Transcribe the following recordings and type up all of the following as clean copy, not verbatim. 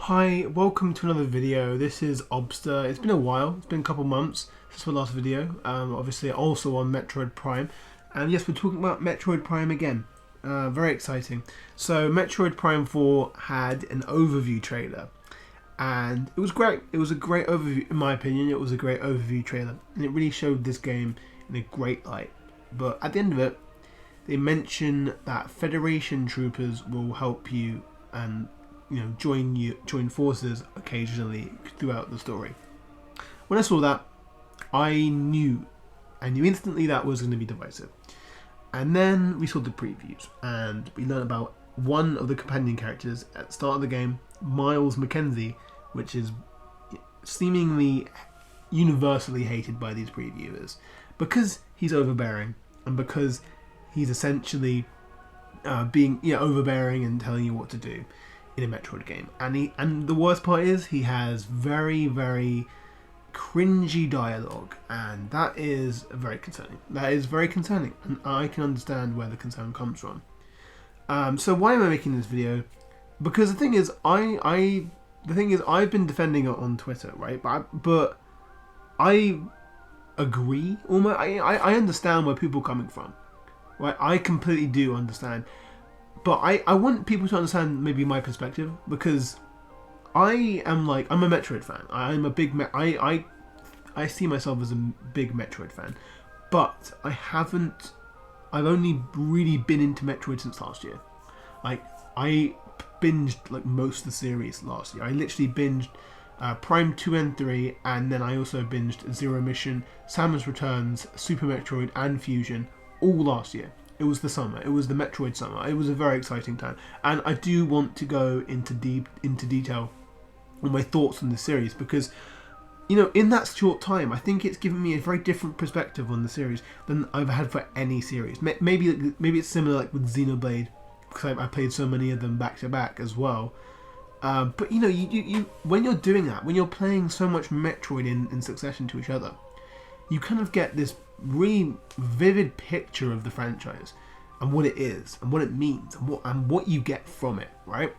Hi, welcome to another video. This is Obster. It's been a while, it's been a couple months since my last video. Obviously also on Metroid Prime. And yes, we're talking about Metroid Prime again. Very exciting. So Metroid Prime 4 had an overview trailer. And it was great. It was a great overview, in my opinion. It was a great overview trailer. And it really showed this game in a great light. But at the end of it, they mention that Federation troopers will help you and join forces occasionally throughout the story. When I saw that, I knew instantly that was going to be Divisive. And then we saw the previews and we learned about one of the companion characters at the start of the game, Miles Mackenzie, which is seemingly universally hated by these previewers because he's overbearing and because he's essentially being overbearing and telling you what to do in a Metroid game. And the worst part is he has very, very cringy dialogue, and that is very concerning. That is very concerning, and I can understand where the concern comes from. So why am I making this video? Because the thing is, I've been defending it on Twitter, right? But I agree. Almost, I understand where people are coming from, right? I completely do understand. But I want people to understand maybe my perspective, because I'm a Metroid fan. I'm a big I see myself as a big Metroid fan, but I've only really been into Metroid since last year. Like, I binged like most of the series last year. I literally binged Prime 2 and 3, and then I also binged Zero Mission, Samus Returns, Super Metroid, and Fusion all last year. It was the summer. It was the Metroid summer. It was a very exciting time, and I do want to go into detail on my thoughts on the series, because in that short time, I think it's given me a very different perspective on the series than I've had for any series. Maybe it's similar like with Xenoblade, because I played so many of them back to back as well. But you when you're doing that, when you're playing so much Metroid in succession to each other, you kind of get this really vivid picture of the franchise and what it is and what it means and what you get from it, right?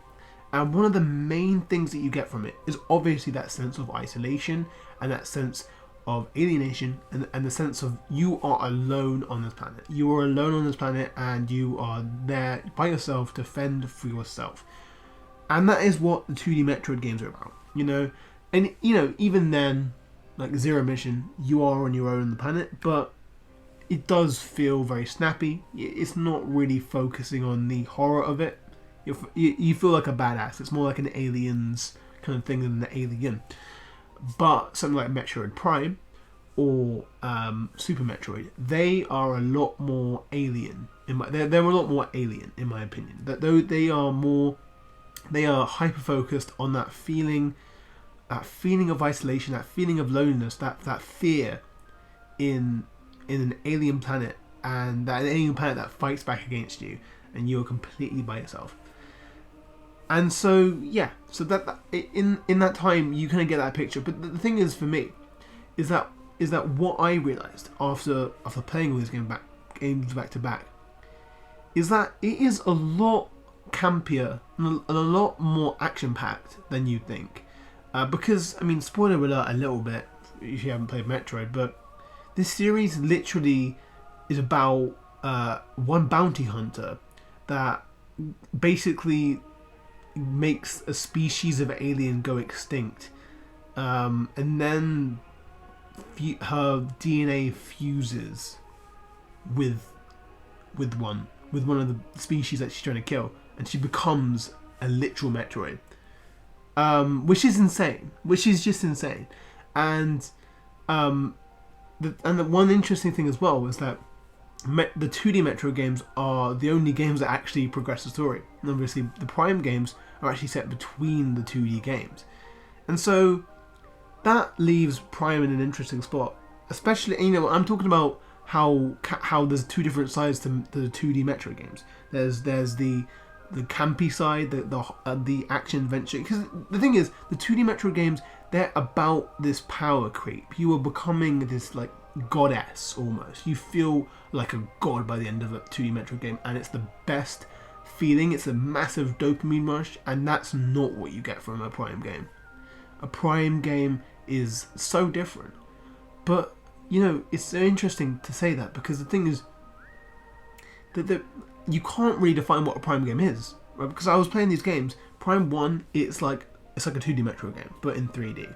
And one of the main things that you get from it is obviously that sense of isolation and that sense of alienation and the sense of you are alone on this planet. You are alone on this planet and you are there by yourself to fend for yourself. And that is what the 2D Metroid games are about, And, even then, like Zero Mission, you are on your own on the planet, but it does feel very snappy. It's not really focusing on the horror of it. You feel like a badass. It's more like an Aliens kind of thing than an Alien. But something like Metroid Prime or Super Metroid, they are a lot more alien. They're a lot more alien in my opinion. They are hyper focused on that feeling of isolation, that feeling of loneliness, that fear in an alien planet, and that alien planet that fights back against you, and you are completely by yourself. And so that in that time you kind of get that picture. But the thing is, for me, is that what I realized after playing all these games back to back is that it is a lot campier and a lot more action packed than you think. Because, spoiler alert a little bit if you haven't played Metroid, but this series literally is about one bounty hunter that basically makes a species of alien go extinct, and then her DNA fuses with one of the species that she's trying to kill, and she becomes a literal Metroid. Which is insane. Which is just insane. And the one interesting thing as well was that the 2D Metroid games are the only games that actually progress the story. And obviously, the Prime games are actually set between the 2D games. And so that leaves Prime in an interesting spot. Especially, I'm talking about how there's two different sides to the 2D Metroid games. There's the campy side, the action adventure. Because the thing is, the 2D Metroid games, they're about this power creep. You are becoming this like goddess almost. You feel like a god by the end of a 2D Metroid game, and it's the best feeling. It's a massive dopamine rush, and that's not what you get from a Prime game. A Prime game is so different. But, you know, it's so interesting to say that, because the thing is that you can't really define what a Prime game is, right? Because I was playing these games. Prime 1, it's like a 2D Metroid game, but in 3D.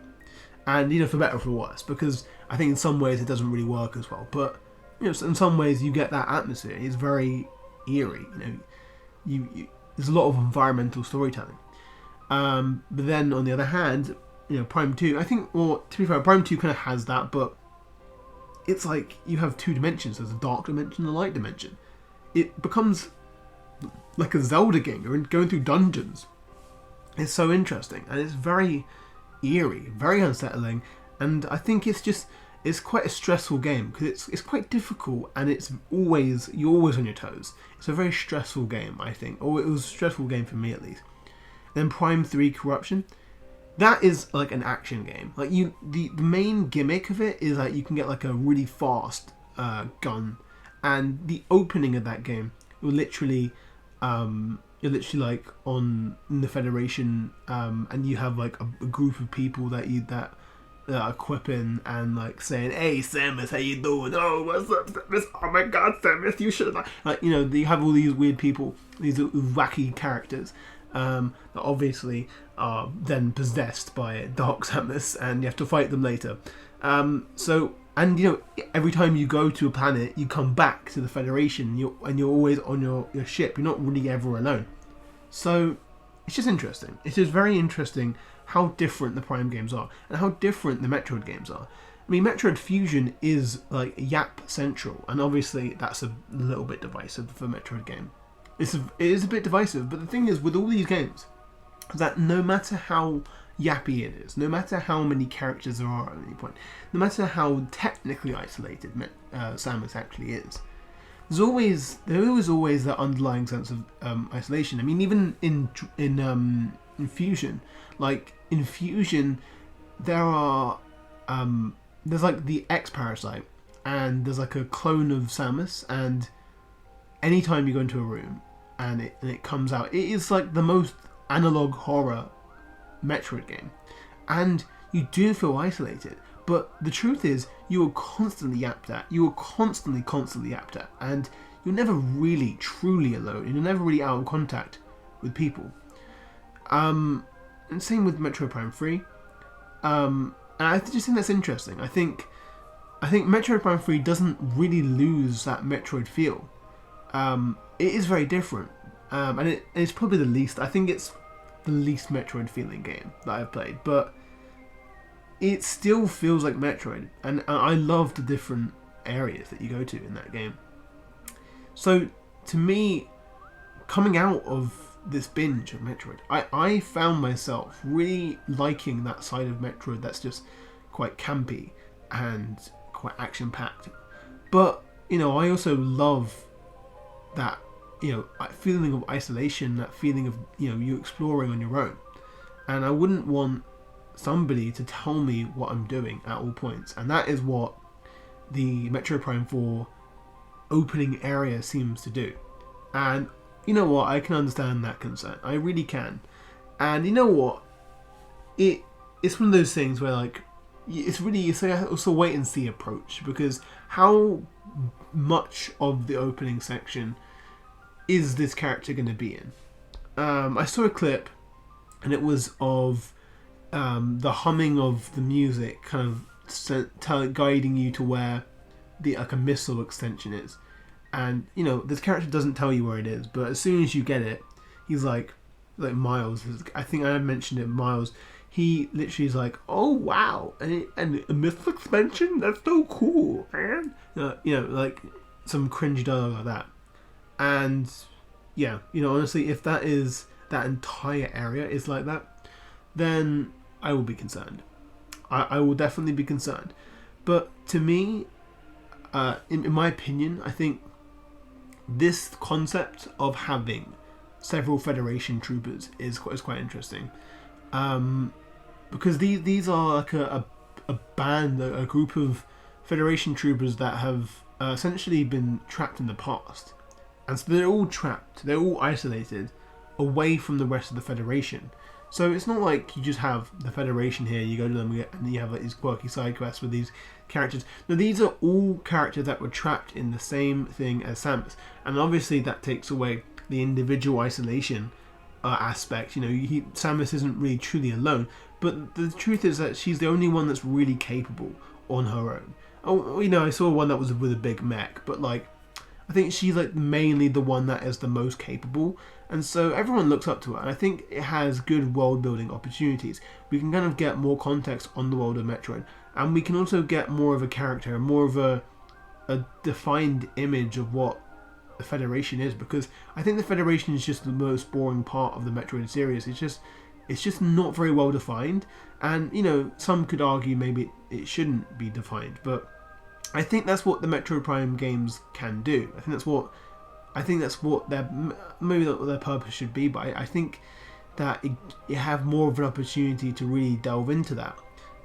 And, you know, for better or for worse, because I think in some ways it doesn't really work as well. But, you know, in some ways you get that atmosphere. It's very eerie, you know. There's a lot of environmental storytelling. But then, on the other hand, you know, Prime 2, I think, well, to be fair, Prime 2 kind of has that, but it's like you have two dimensions. There's a dark dimension and a light dimension. It becomes like a Zelda game. You're going through dungeons. It's so interesting, and it's very eerie, very unsettling, and I think it's quite a stressful game, because it's quite difficult, and you're always on your toes. It's a very stressful game, I think, or it was a stressful game for me at least. Then Prime 3 Corruption, that is like an action game. Like the main gimmick of it is that you can get like a really fast gun, and the opening of that game, you're literally like in the Federation, and you have like a group of people that are equipping and like saying, "Hey Samus, how you doing? Oh, what's up, Samus? Oh my God, Samus, you should have..." Like, you know, you have all these weird people, these wacky characters, that obviously are then possessed by Dark Samus, and you have to fight them later. And you know, every time you go to a planet, you come back to the Federation, and you're always on your ship. You're not really ever alone. So it's just interesting. It's just very interesting how different the Prime games are, and how different the Metroid games are. I mean, Metroid Fusion is like Yap Central, and obviously that's a little bit divisive for a Metroid game. It is a bit divisive, but the thing is, with all these games, that no matter how yappy it is, no matter how many characters there are at any point, no matter how technically isolated Samus actually is, there is always that underlying sense of isolation. I mean, even in Fusion, like in Fusion, there's like the X Parasite, and there's like a clone of Samus, and anytime you go into a room and it comes out, it is like the most analog horror Metroid game, and you do feel isolated. But the truth is, you are constantly yapped at. You are constantly yapped at, and you're never really truly alone. You're never really out of contact with people. And same with Metroid Prime 3. And I just think that's interesting. I think Metroid Prime 3 doesn't really lose that Metroid feel. It is very different, and it's probably the least. I think it's the least Metroid feeling game that I've played, but it still feels like Metroid, and I love the different areas that you go to in that game. So to me, coming out of this binge of Metroid, I found myself really liking that side of Metroid that's just quite campy and quite action packed. But you know, I also love that, you know, feeling of isolation, that feeling of, you know, you exploring on your own. And I wouldn't want somebody to tell me what I'm doing at all points, and that is what the Metroid Prime 4 opening area seems to do. And you know what, I can understand that concern, I really can. And you know what, it's one of those things where, like, it's also wait and see approach, because how much of the opening section is this character going to be in? I saw a clip, and it was of the humming of the music kind of guiding you to where a missile extension is. And you know, this character doesn't tell you where it is, but as soon as you get it, he's like Miles, I think I mentioned it, Miles, he literally is like, "Oh wow, and a missile expansion? That's so cool, man." You know, like some cringy dialogue like that. And yeah, you know, honestly, if that entire area is like that, then I will be concerned. I will definitely be concerned. But to me, in my opinion, I think this concept of having several Federation troopers is quite interesting. Because these are like a band, a group of Federation troopers that have essentially been trapped in the past, and so they're all trapped, they're all isolated away from the rest of the Federation. So it's not like you just have the Federation here, you go to them and you have like these quirky side quests with these characters. No, these are all characters that were trapped in the same thing as Samus, and obviously that takes away the individual isolation aspect. You know, Samus isn't really truly alone, but the truth is that she's the only one that's really capable on her own. Oh, you know, I saw one that was with a big mech, but like, I think she's like mainly the one that is the most capable, and so everyone looks up to her, and I think it has good world building opportunities. We can kind of get more context on the world of Metroid, and we can also get more of a character, more of a defined image of what the Federation is, because I think the Federation is just the most boring part of the Metroid series. It's just not very well defined, and you know, some could argue maybe it shouldn't be defined, but I think that's what the Metroid Prime games can do. I think that's what their, maybe not what their purpose should be, but I think that you have more of an opportunity to really delve into that.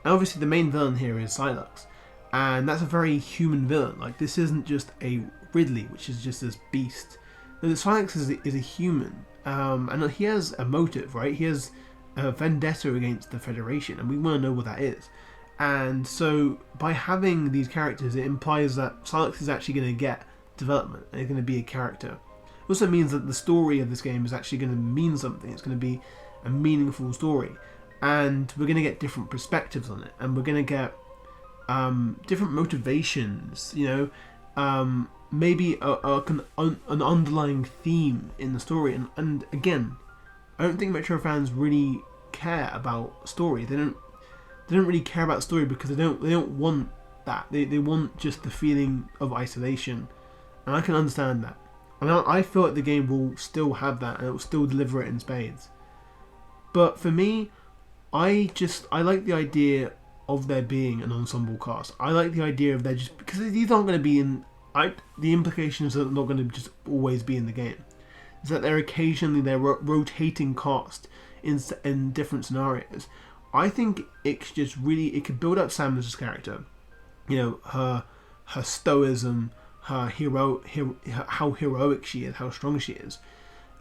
And obviously the main villain here is Sylux, and that's a very human villain. Like, this isn't just a Ridley, which is just this beast. No, Sylux is a human, and he has a motive, right? He has a vendetta against the Federation, and we want to know what that is. And so by having these characters, it implies that Sylux is actually going to get development, and he's going to be a character. It also means that the story of this game is actually going to mean something. It's going to be a meaningful story, and we're going to get different perspectives on it, and we're going to get different motivations, you know, maybe an underlying theme in the story. And again, I don't think Metro fans really care about story. They don't really care about story because they don't want that. They want just the feeling of isolation, and I can understand that. And I feel like the game will still have that, and it will still deliver it in spades. But for me, I like the idea of there being an ensemble cast. I like the idea of there just, because these aren't going to be in. The implication is that they're not going to just always be in the game. Is that they're rotating cast in different scenarios. I think it could build up Samus's character, you know, her stoicism, how heroic she is, how strong she is,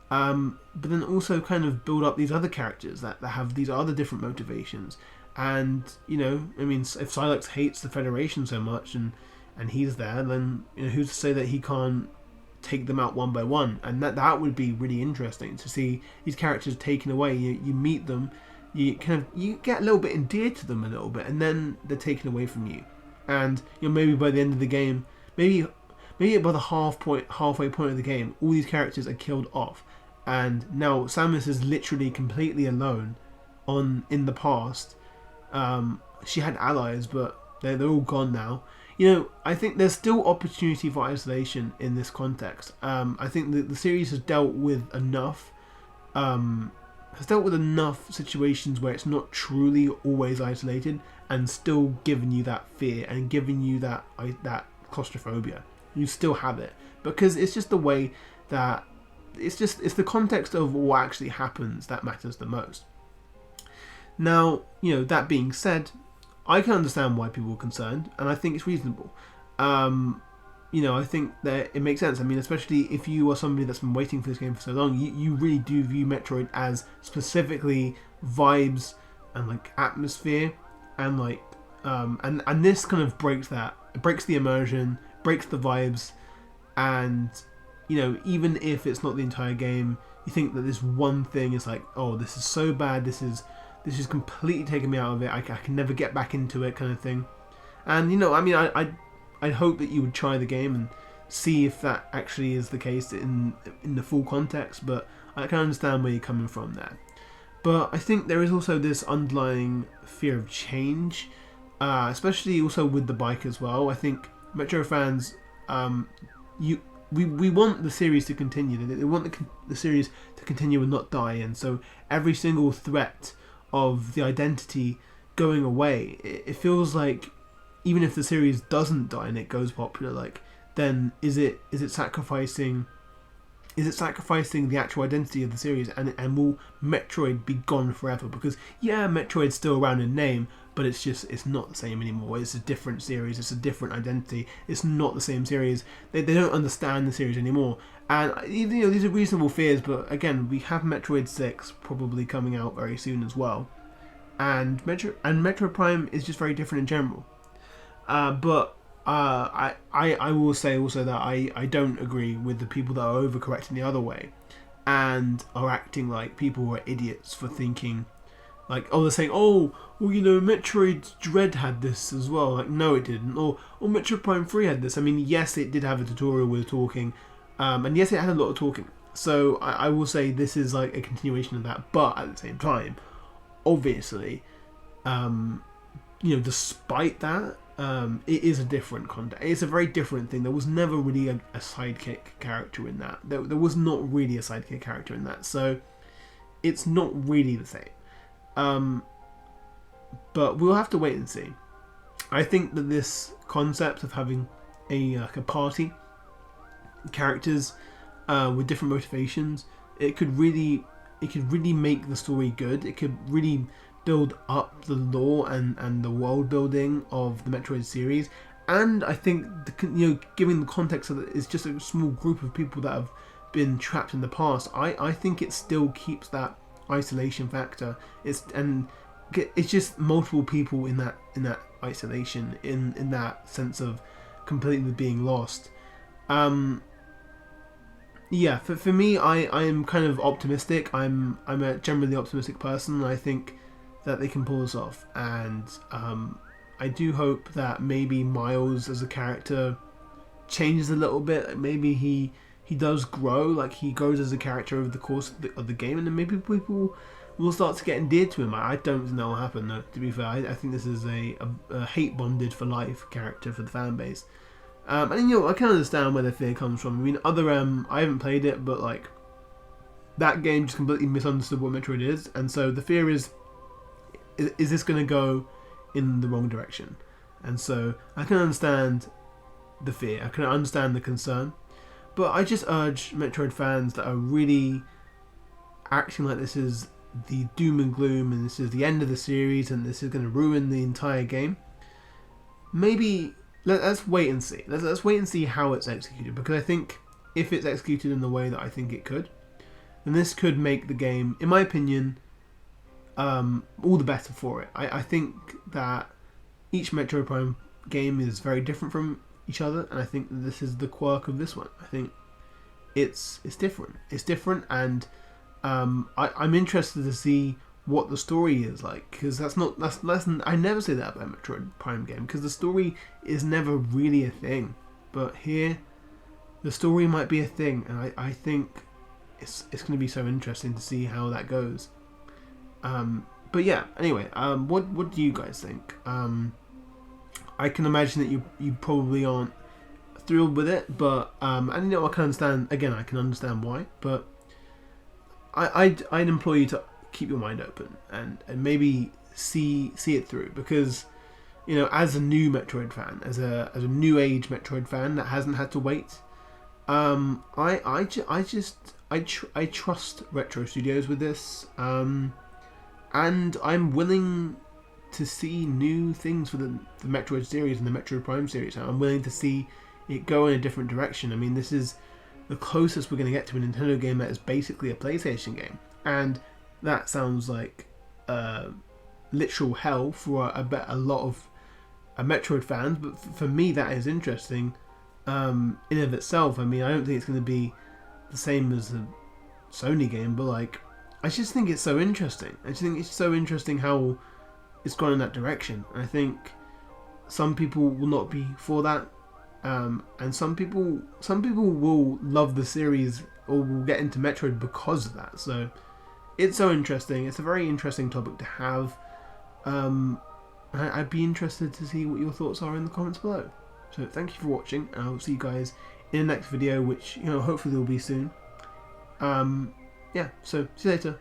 but then also kind of build up these other characters that have these other different motivations. And you know, I mean, if Sylux hates the Federation so much and he's there, then you know, who's to say that he can't take them out one by one? And that would be really interesting to see these characters taken away. You meet them. You get a little bit endeared to them a little bit, and then they're taken away from you. And you know, maybe by the end of the game, maybe by the halfway point of the game, all these characters are killed off, and now Samus is literally completely alone in the past. She had allies, but they're all gone now. You know, I think there's still opportunity for isolation in this context. I think that the series has dealt with enough. Situations where it's not truly always isolated and still giving you that fear and giving you that claustrophobia. You still have it because it's just the way that it's the context of what actually happens that matters the most. Now, you know, that being said, I can understand why people are concerned, and I think it's reasonable. You know, I think that it makes sense. I mean, especially if you are somebody that's been waiting for this game for so long, you really do view Metroid as specifically vibes and like atmosphere, and like and this kind of breaks that. It breaks the immersion, breaks the vibes, and you know, even if it's not the entire game, you think that this one thing is like, oh, this is so bad. This is completely taking me out of it. I can never get back into it, kind of thing. And you know, I mean, I'd hope that you would try the game and see if that actually is the case in the full context, but I can understand where you're coming from there. But I think there is also this underlying fear of change, especially also with the bike as well. I think Metro fans, we want the series to continue. They want the series to continue and not die, and so every single threat of the identity going away, it feels like even if the series doesn't die and it goes popular, like, then is it sacrificing is it sacrificing the actual identity of the series, and will Metroid be gone forever? Because yeah, Metroid's still around in name, but it's not the same anymore. It's a different series, it's a different identity, it's not the same series. They don't understand the series anymore. And these are reasonable fears, but again, we have Metroid 6 probably coming out very soon as well. And Metroid Prime is just very different in general. But I will say also that I don't agree with the people that are overcorrecting the other way and are acting like people who are idiots for thinking like, oh, they're saying, oh, well, Metroid Dread had this as well. Like, no, it didn't. Or Metroid Prime 3 had this. I mean, yes, it did have a tutorial with talking, and yes, it had a lot of talking. So I will say this is like a continuation of that, but at the same time, obviously, despite that, it is a different content. It's a very different thing. There was never really a sidekick character in that. There was not really a sidekick character in that. So it's not really the same. But we'll have to wait and see. I think that this concept of having a party, characters with different motivations, it could really make the story good. It could really build up the lore and the world building of the Metroid series. And I think given the context of it is just a small group of people that have been trapped in the past, I think it still keeps that isolation factor. It's just multiple people in that isolation, in that sense of completely being lost. Yeah, for me, I am kind of optimistic. I'm a generally optimistic person, and I think that they can pull this off. And I do hope that maybe Miles as a character changes a little bit. Maybe he does grow, like he grows as a character over the course of the game, and then maybe people will start to get endeared to him. I don't think that will happen, though, to be fair. I think this is a hate bonded for life character for the fan base. And I can understand where the fear comes from. I mean, I haven't played it, but like that game just completely misunderstood what Metroid is, and so the fear is this going to go in the wrong direction? And so I can understand the fear, I can understand the concern, but I just urge Metroid fans that are really acting like this is the doom and gloom and this is the end of the series and this is going to ruin the entire game. Maybe let's wait and see. Let's wait and see how it's executed, because I think if it's executed in the way that I think it could, then this could make the game, in my opinion, all the better for it. I think that each Metroid Prime game is very different from each other, and I think that this is the quirk of this one. I think it's different. It's different, and I'm interested to see what the story is like, because I never say that about a Metroid Prime game, because the story is never really a thing. But here, the story might be a thing, and I think it's going to be so interesting to see how that goes. But yeah, anyway, what do you guys think? I can imagine that you probably aren't thrilled with it, but I can understand. Again, I can understand why, but I'd implore you to keep your mind open and maybe see it through, because as a new Metroid fan, as a new age Metroid fan that hasn't had to wait, I trust Retro Studios with this, and I'm willing to see new things for the Metroid series and the Metroid Prime series. I'm willing to see it go in a different direction. I mean, this is the closest we're going to get to a Nintendo game that is basically a PlayStation game, and that sounds like literal hell for a lot of Metroid fans, but for me that is interesting in and of itself. I mean, I don't think it's going to be the same as a Sony game, but like, I just think it's so interesting. I just think it's so interesting how it's gone in that direction. And I think some people will not be for that, and some people will love the series or will get into Metroid because of that. So it's so interesting. It's a very interesting topic to have. I'd be interested to see what your thoughts are in the comments below. So thank you for watching, and I'll see you guys in the next video, which hopefully will be soon. Yeah, so see you later.